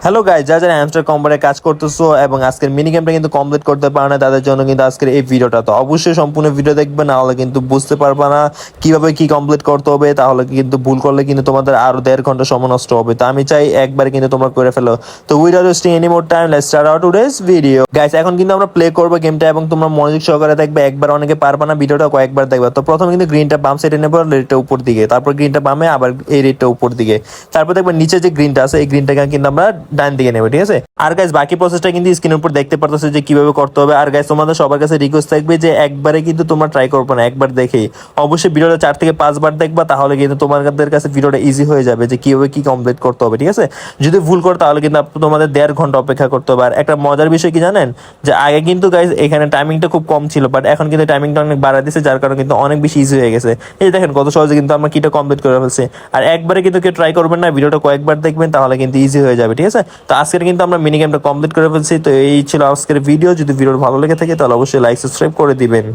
Hello guys, যারা hamster কোম্পানিতে কাজ করতেছো এবং আজকের মিনি গেমটা কিন্তু কমপ্লিট করতে পারো না, তাদের জন্য কিন্তু আজকের এই ভিডিওটা। তো অবশ্যই সম্পূর্ণ ভিডিও দেখবে, না হলে কিন্তু বুঝতে পারবে না কিভাবে কি কমপ্লিট করতে হবে। তাহলে কিন্তু ভুল করলে কিন্তু তোমাদের আরো 1.5 ঘন্টা সময় নষ্ট হবে। তো আমি চাই একবারে কিন্তু তোমরা করে ফেলো। তো without wasting any more time, let's start our today's video. Guys, এখন কিন্তু আমরা প্লে করবো গেমটা এবং তোমরা মনোযোগ সহকারে দেখবে। একবার অনেকে পারবে না, ভিডিওটা কয়েকবার দেখবে। তো প্রথমে কিন্তু গ্রিনটা বাম সাইডে নেবো, রেডটা উপর দিকে, তারপর গ্রিনটা বামে, আবার এই রেডটা উপর দিকে, তারপর দেখবে নিচে যে গ্রিনটা আছে এই গ্রিনটাকে কিন্তু আমরা ডান দিকে নেবো, ঠিক আছে। আর গাইস, বাকি প্রসেসটা কিন্তু স্ক্রিনের উপর দেখতে পারতেছো যে কিভাবে করতে হবে। আর গাইস, তোমাদের সবার কাছে রিকোয়েস্ট থাকবে যে একবারে কিন্তু তোমরা ট্রাই করবে না, একবার দেখেই অবশ্যই ভিডিওটা 4 থেকে 5 বার দেখবা, তাহলে কিন্তু তোমাদের কাছে ভিডিওটা ইজি হয়ে যাবে যে কিভাবে কি কমপ্লিট করতে হবে, ঠিক আছে। যদি ভুল করো তাহলে কিন্তু তোমাদের 1.5 ঘন্টা অপেক্ষা করতে হবে। আর একটা মজার বিষয় কি জানেন, যে আগে কিন্তু গাইস এখানে টাইমিংটা খুব কম ছিল, বাট এখন কিন্তু টাইমিংটা অনেক বাড়া দিয়েছে, যার কারণে কিন্তু অনেক বেশি ইজি হয়ে গেছে। এই দেখেন কত সহজে কিন্তু আমরা কিটা কমপ্লিট করে ফেলছি। আর একবারে কিন্তু কেউ ট্রাই করবেন না, ভিডিওটা কয়েকবার দেখবেন, তাহলে কিন্তু ইজি হয়ে যাবে, ঠিক আছে। তো আজকের কিন্তু আমরা মিনি গেমটা কমপ্লিট করে ফেলছি। তো এই ছিল আজকের ভিডিও। যদি ভিডিও ভালো লেগে থাকে তাহলে অবশ্যই লাইক সাবস্ক্রাইব করে দিবেন।